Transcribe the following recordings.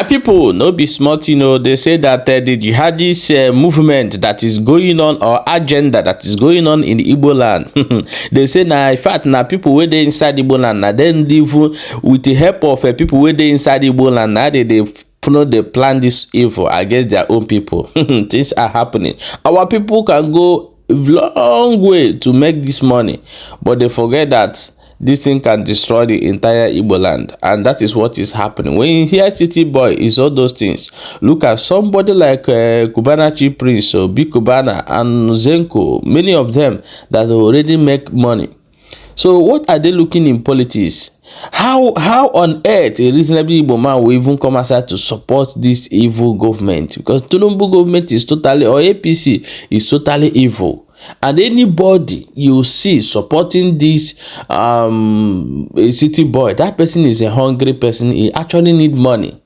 My people, no be smart, they say that the jihadist movement that is going on, or agenda that is going on in Igboland, they say now, in fact, now people where they inside Igboland, now then live with the help of people where they inside Igboland, now they plan this evil against their own people. Things are happening. Our people can go a long way to make this money, but they forget that this thing can destroy the entire Igboland, and that is what is happening. When you hear city boy, is all those things. Look at somebody like Cubana Chief Prince, or Big Cubana, and Zenko, many of them that already make money. So what are they looking in politics? How on earth a reasonable Igbo man will even come aside to support this evil government? Because Tinubu government is totally, or APC is totally evil. And anybody you see supporting this a city boy, that person is a hungry person. He actually need money.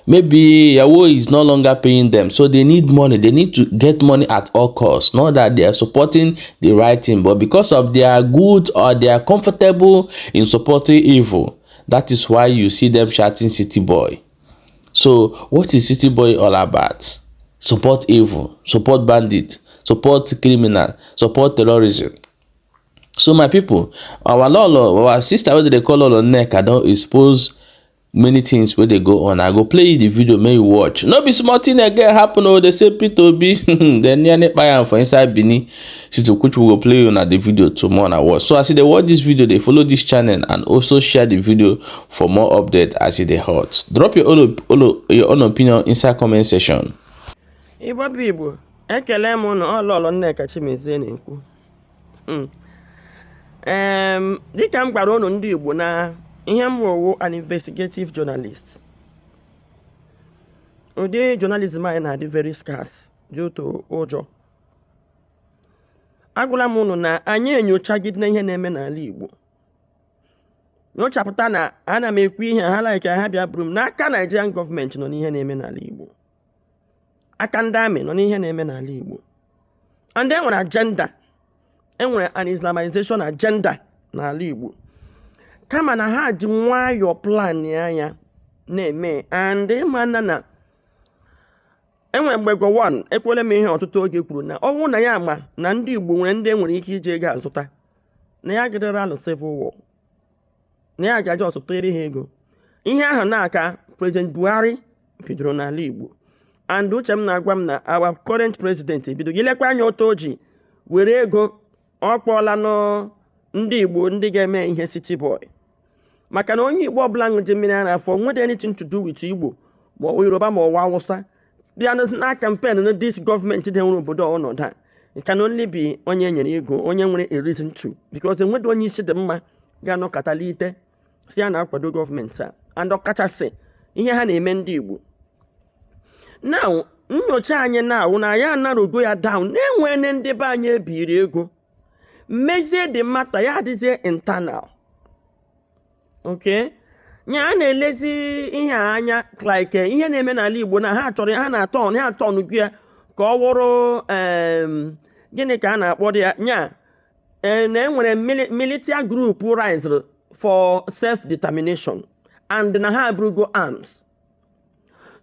Maybe Yahweh is no longer paying them, so they need money. They need to get money at all costs. Not that they are supporting the right thing, but because of their good, or they are comfortable in supporting evil. That is why you see them shouting city boy. So what is city boy all about? Support evil, support bandit, support criminal, support terrorism. So my people, our lolo, our sister, what they call Lolo neck, I don't expose many things where they go on. I go play the video, may you watch. No be small thing again happen. Oh, they say P2B, they nearly buy am for inside Bini. Since which we will play on the video tomorrow and I watch. So as they watch this video, they follow this channel and also share the video for more update as it hot. Drop your own opinion inside comment section. Igbo Igbo, ekele m unu ọlọlọ Nneka Chimezie na-ekwu. Dịka m gwara unu ndị Igbo na ihe m wụ an investigative journalist. Ụdị journalism anyị na-adị very scarce due to ụjọ. Agwala m unu na anyị enyochagide ihe na-eme n'ala Igbo. Nyochapụta na ana m ekwu ihe ha like ha bịa buru m n'aka Nigerian government nọ n'ihe na-eme n'ala Igbo. Aka ndị amị nọ n'ihe na-eme n'ala Igbo. And enwere agenda, enwere an Islamization agenda n'ala Igbo. Kama na ha ji nwayọ plan ya na-eme, and ịma na enwere mgbe Gowon ekwele m ihe ọtụtụ oge kwuru na ọ bụrụ na ya ama na ndị Igbo nwere ndị enwere ike ije ego azụta, na ya gidere alụ civil war, na ya gaji ọtụtụ iri ha ego. Ihe ahụ na-aka President Buhari bidoro n'ala Igbo. And uche m na-agwa m na our current president ebido gilekwa anya otu oji were ego ọ kpọọla ndị Igbo ndị ga-eme ihe city boy. Maka na onye Igbo ọbụla ṅụji mmiri ara afọ nwere anything to do with Igbo ma ọ Yoruba ma ọ Hausa bịa na campaign na this government dị nwere obodo ọnọdụ a. It can only be onye nyere ego, onye nwere a reason to, because enweghị onye isi dị mma ga-anọkọtalite si ya na-akwado gọọmenti a, and ọkachasị ihe ha na-eme ndị Igbo. Now, nyocha anyị na ya anarogo ya down, na-enwene ndị be anyị ebiri ego. Mezie the matter, ya adịzie internal. Okay? Nya na-elezi ihe anya like ihe na-eme n'ala Igbo na ha chọrọ ha na-atọ gị ya ka ọ wụrụ gịnị ka a na-akpọ ya nya na enwere military group rise for self-determination, and na ha burugo arms.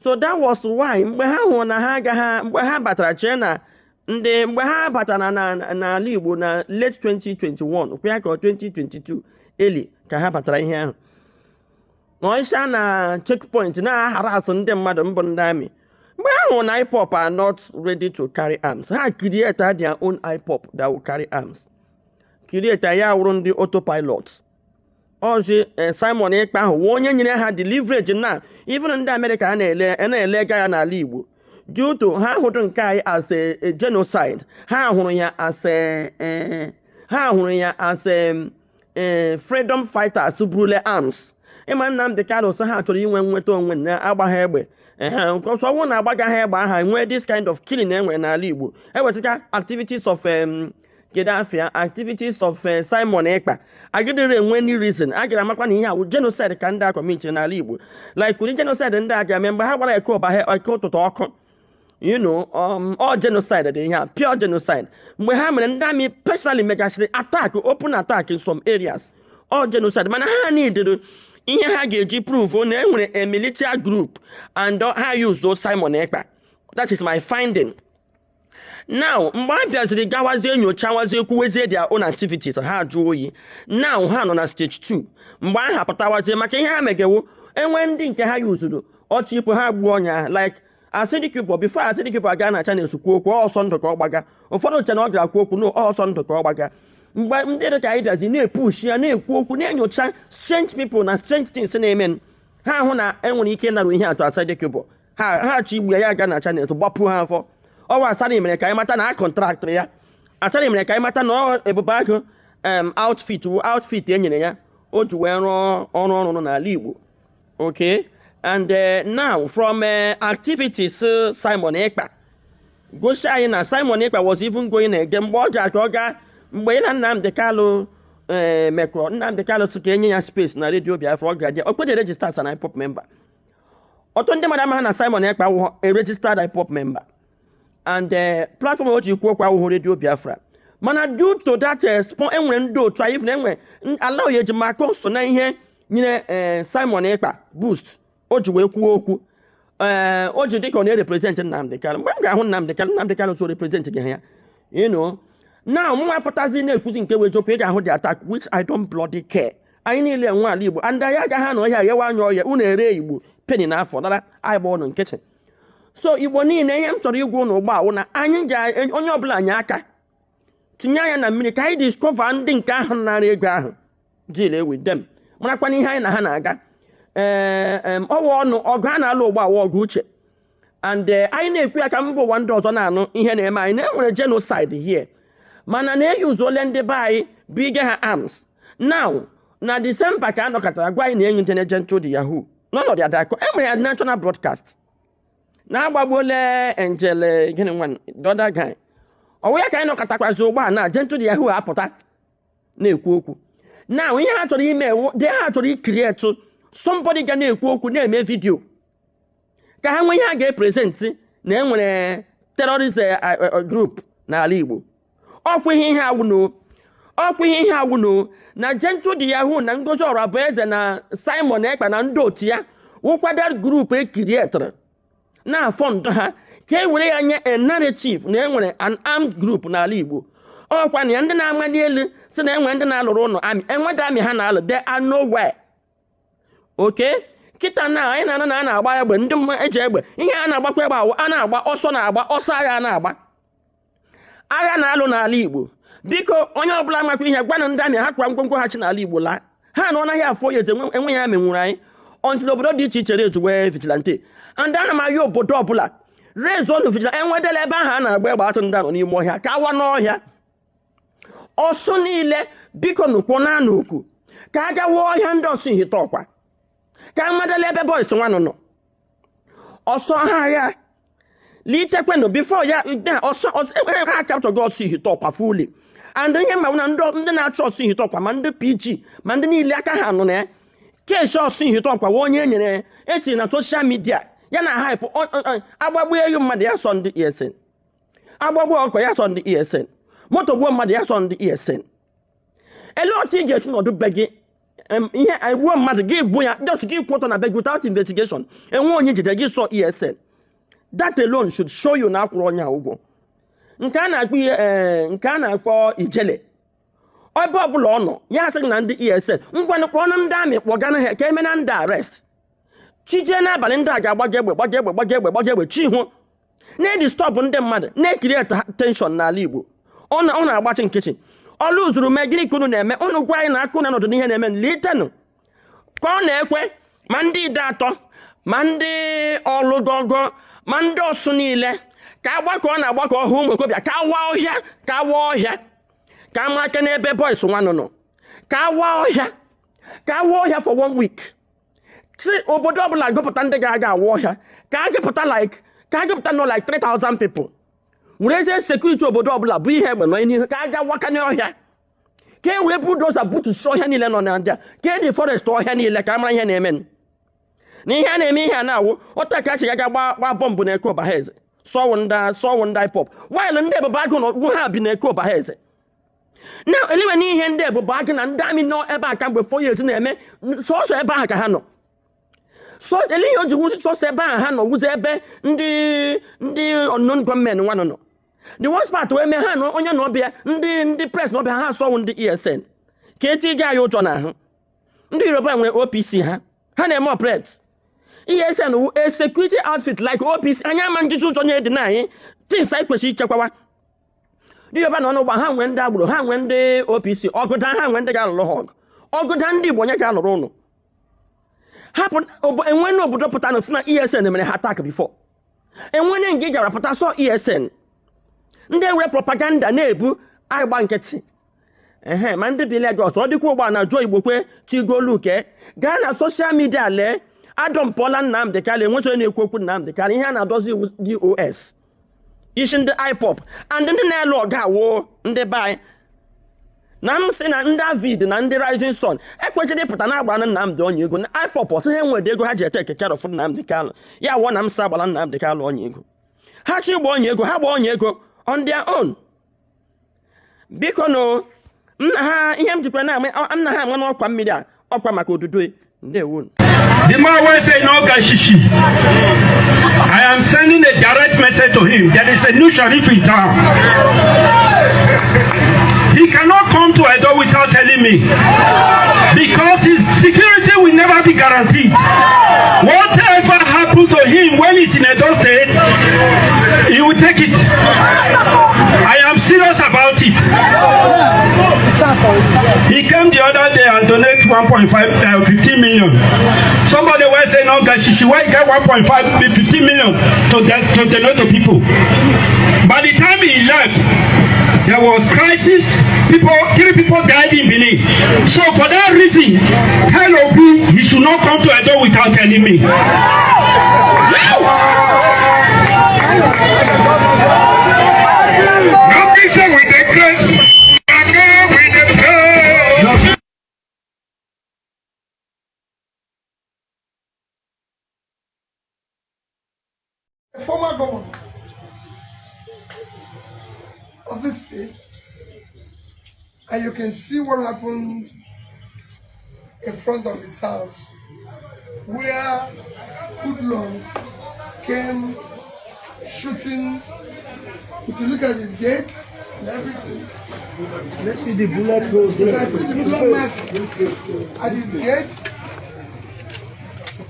So that was why mgbe ha hụ na ha agaghị, mgbe ha batara China, mgbe ha batara n'ala Igbo na late 2021 kwa ka 2022 eli ka ha batara ihe ahụ. N'ọisha na checkpoint na-harass ndị mmadụ mbụ ndị amị. Mgbe ha hụ na IPOB are not ready to carry arms, ha create their own IPOB that will carry arms. Create ya wụrụ ndị autopilot. Ozi Simon Ekpa ahụ onye nyere ha the leverage na even ndị America na-ele ga ya n'ala Igbo due to ha hụrụ nke anyị as a genocide. Ha hụrụ ya as freedom fighters brule arms. Ịma Nnamdi Kanu so ha chọrọ inwe nweta onwe na agbaghị egbe. Because ọnwụ na agbagaghị egbe aha nwee this kind of killing enwe n'ala Igbo. Ewetaka activities of activities of Simon Ekpa. I get any reason. I get a makwa ni ya genocide ka ndị a commit n'ala Igbo. Like with genocide ndị a ga-eme ha gbara eko ba ha eko to ọkụ. You know, all genocide dị here, pure genocide. Mgbe ha mere ndị amị personally megashiri attack, open attack in some areas. All genocide. Mana ha need ihe ha ga-eji prove na enwere a military group and ha use those Simon Ekpa. That is my finding. Now, mgbe a bịaziri gawazie nyochawazie kwuwezie their own activities ha jụọ oyi. Now ha nọ na stage 2. Mgbe a hapụtawazie maka ihe ha megewo enwe ndị nke ha yuzuru ọchịpụ ha gbuo ọnya like Acidic people before Acidic people aga na channel kwuo okwu ọsọ ndụ ka ọ gbaga. Ụfọdụ che na ọ gara kwuo okwu no ọsọ ndụ ka ọ gbaga. Mgbe ndị dị ka anyị bịazi na-epush ya na-ekwu okwu na-enyocha strange people na strange things na-eme ha hụ na enwere ike narụ ihe atụ Acidic people ha chi igbu ya aga na channel gbapụ ha afọ. Ọwa Asani mere ka anyị mata na a contract ya. Asani mere ka anyị mata na Ebube Agụ outfit e nyere ya o ji wee rụọ ọrụ n'ala Igbo. Okay, and now from activities Simon Ekpa gosi anyị na Simon Ekpa was even going again mgbe ọ ga ka ọ gaa mgbe ya na Nnamdi Kanu mekọrọ Nnamdi Kanu tụ ka enye ya space na Radio Biafra ọ gara ọ kpede register as an IPOB member. Ọtụtụ ndị mmadụ amaghị na Simon Ekpa wụ a registered IPOB member and platform o ji kwuo okwu ahụhụ Radio Biafra mana due to that enwere ndị otu anyị enwe ala oye ji maka so na ihe nyere Simon Ekpa boost o ji wee kwuo okwu o ji dịka ọ na-represent Nnamdi Kanu mgbe m ga-ahụ Nnamdi Kanu so represent gị ya you know now mwa pụtazi na-ekwuzi nke wee jopụ ị ga-ahụ the attack which I don't bloody care. Anyị niile nwe ala Igbo and anyị agaghị anọ ọhịa ghewa anya ọhịa unu ere Igbo penny n'afọ dara anyị gba ọnụ nkịtị. So Igbo niile ihe m chọrọ igwu n'ụgbọ ahụ na anyị onye ọbụla anyị aka tinye anya na mmiri ka anyị discover ndị nke ahụ nara ego ahụ deal with them marakwana ihe anyị na ha na-aga ọwa ọnụ ọgụ a na-alụ ụgbọ awụ ọgụ uche and anyị na-ekwu ya ka mba ụwa ndị ọzọ na-anụ ihe na-eme anyị na-enwere genocide here mana na-eyuzuole ndị be anyị bụ ige ha arms. Now na December ka a nọkọtara gwa anyị na enyi intelligent to the Yahoo n'ọnọdụ adakọ enwere ya national broadcast na-agbagbuole Angel gịnị nwan the other guy ọwụ ya ka anyị nọkọtakwazi ụgbọ a na Gentle the Yahoo apụta na-ekwu okwu. Now ihe ha chọrọ ime ha chọrọ ikrietụ somebody ga na-ekwu okwu na-eme vidio ka ha nwee ihe ha ga-epresent na enwere terrorist group n'ala Igbo. Ọkwa ihe awụno na Gentle the Yahoo na Ngozi Orabueze na Simon Ekpa na ndị otu ya wụkwada group ekrietụrụ na fund ha ka e were ya nye a narrative na enwere an armed group n'ala Igbo. Ọkwa na ya ndị na-amali elu si na enwere ndị na-alụrụ ụlọ amị enweda amị ha na-alụ they are nowhere. Okay, kịta na anyị na-ana na a na-agba egbe ndị mma eji egbe ihe a na-agbakwa egbe awụ a na-agba ọsọ na-agba ọsọ agha na-agba agha na-alụ n'ala Igbo. Biko onye ọbụla makwa ihe gwana ndị amị ha kwara ngwongwo ha chi n'ala Igbo laa ha nọ naghị afọ ya enwe ya menwuru anyị ọntụl obodo dị iche iche rezuwe vigilante and ana m ahịa obodo ọbụla rezonu vigilante enwedela ebe ahụ a na-agba egbe asị ndị anọ n'ime ọhịa ka awa n'ọhịa ọsọ niile biko nụkpọ na oku ka a gawa ọhịa ndị ọsọ ihite ọkwa ka amadala ebe boys nwa nọ ọsọ ha agha litekwenụ bifo ya ọsọ ha kaptọgo ọsọ ihite ọkwa fuli and ihe mmanwụ na ndị na-achọ ọsọ ihite ọkwa ma ndị PG ma ndị niile aka ha nọ na ya keesi ọsọ ihite ọkwa onye nyere etiri na soshal midia ya na hype agbagbu eyu mmadụ ya sọ ndị ESN agbagbu ọkọ ya sọ ndị ESN moto gbuo mmadụ ya sọ ndị ESN ele otu ị ga-esi n'ọdụ be gị ihe egbuo mmadụ gị bụ ya just gị kwụtọ na be gị without investigation enwe onye jide gị sọ ESN that alone should show you na akwụrụ onye ụgwọ. Nke a na-akpọ ijele ebe ọbụla ọ nọ ya asị na ndị ESN ngwanụ kpọọ ndị amị kpọgana ha ka eme na ndị arrest chijie n'abalị ndị a ga-agbaje egbe chi hụ na-edistọp ndị mmadụ na-ekiriete tenshọn n'ala Igbo ọ na-agbachi nkịtị ọlụ zuru megiri ka unu na-eme unu gwa anyị na aka na ọnọdụ n'ihe na-eme litenụ ka ọ na-ekwe ma ndị ide atọ ma ndị ọlụgogo ma ndị ọsụ niile ka agbakọ ọ na-agbakọ ọhụ ụmụ okorobịa ka awa ọhịa ka amaka n'ebe boys nwa nọ ka awa ọhịa for 1 week si obodo ọbụla gụpụta ndị ga-aga awa ọhịa ka agụpụta nọ like 3,000 people werezie sekuriti obodo ọbụla bụ ihe egbe nọ n'ihu ka aga waka n'ọhịa ka e wee budoza butusu ọhịa niile nọ na ndị a ka e dị forest ọhịa niile ka a mara ihe na-eme na ihe a na-eme ihe a na-awụ ọta ka achị ga gba bọmbụ na Eke Ọbahaeze sọwụ ndị IPOB while ndị Ebube Agụ nọ ha bi na Eke Ọbahaeze Now, anyone in here, but back and damn no ever come with 4 years in the source a back a hand. So, the Leon who's so a bar hand or who's a bear, the unknown gunmen, one or no. The worst part where me hand on your nobia, the press no be hand so on the ESN. Katie Gayo Jona. The European OPC, huh? Hand more press. ESN, a security outfit like OPC, and your man just on your deny. Things like what she chakwa. Do you ever know how when double, how when the OPC, or good time when they got a log, or good handy when you got a rono? Happen, and when no Budopatanos not ESN and attack before. And when they engage a patasso ESN, they were propaganda neighbor, I bank it. Man, the Bilagos, or the Kuba, Joy Bukwe, to go look at Ghana social media, Adam Poland Nam the Cali, what's any cook Nam the Caliana does DOS. Isn't the IPOP, and then the log war, and they buy. Nam saying, and David and the rising sun. I question they put an hour and Nam don you go. IPOP was saying where they go, had you take care of Nam the Cal. Yeah, one am Sabal and Nam the Cal on you go. How you born you go, how born you go on their own? Because no, him to Panama, I'm not one more media, or Pamako to do it. They won't. The man will say no gashishi. I am sending a direct message to him. There is a new sheriff in town. He cannot come to Edo without telling me, because his security will never be guaranteed. Whatever happens to him when he's in Edo State, he will take it. I am serious about it. He came the other day and donated 15 million. Somebody was saying, no, guys, she will get 15 million to donate to people. By the time he left, there was crisis. 3 people died in Benin. So for that reason, tell Obi he should not come to Edo without telling me. Nothing with the grace. The former governor of this state, and you can see what happened in front of his house, where hoodlums came shooting. You can look at his gate and everything. Let's see the bullet holes. You can see the blood marks at his gate.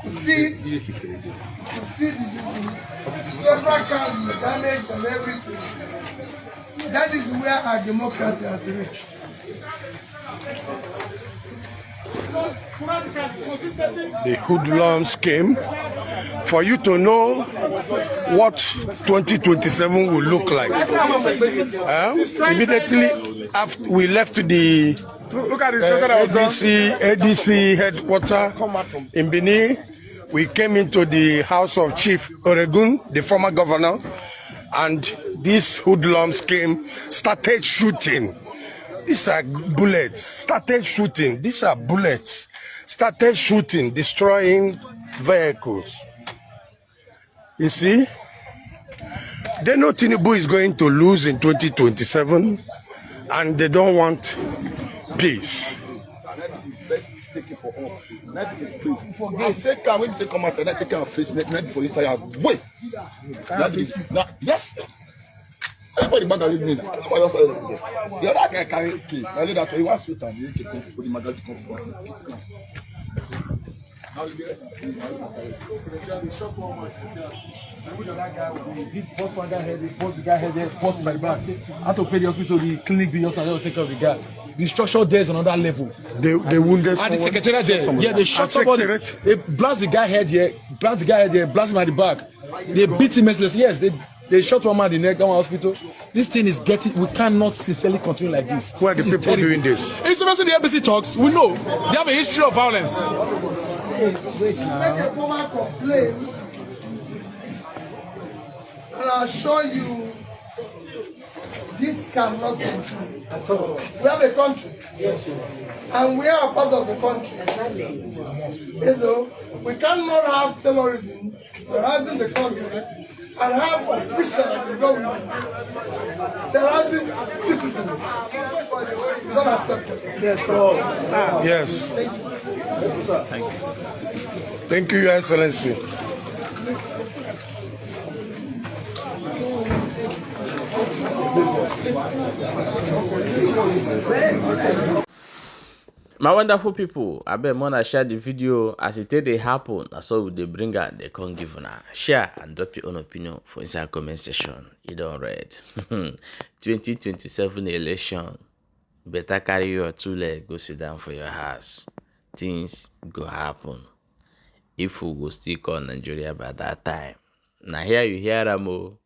You see the several cars, the damage and everything. That is where our democracy has reached. The hoodlums came for you to know what 2027 will look like. Immediately after we left the ADC headquarters in Benin, we came into the house of Chief Oregun, the former governor, and these hoodlums came, started shooting. These are bullets, started shooting. These are bullets, started shooting, destroying vehicles. You see, they know Tinubu is going to lose in 2027, and they don't want peace. Yes. Everybody mad at me. The other guy carry key. I know that he wants to shoot and he can for the mother to come for us. The guy head, forced by the back. I had to pay the hospital, the clinic, the hospital, take care of the guy. The structure there is another level. They wounded And the secretariat there, yeah, they shot somebody. They blast the guy head here, blast him at the back. They beat him merciless. Yes, they shot one man in the neck, down hospital. This thing is getting, we cannot sincerely continue like this. Who are the people doing this? It's the ABC talks, we know. They have a history of violence. Make a formal complaint, and I assure you, this cannot continue at all. We have a country, and we are a part of the country. You know, we cannot have terrorism terrorizing the country and have officials in government terrorizing citizens is unacceptable. Yes, sir. Yes. Thank you. Thank you, Your Excellency. My wonderful people, I bet wanna share the video as it they happen. So they bring out they can't give una share and drop your own opinion for inside comment section. You don't read 2027 election. Better carry your two leg, go sit down for your house. Things go happen. If we go still call Nigeria by that time. Now here you hear them.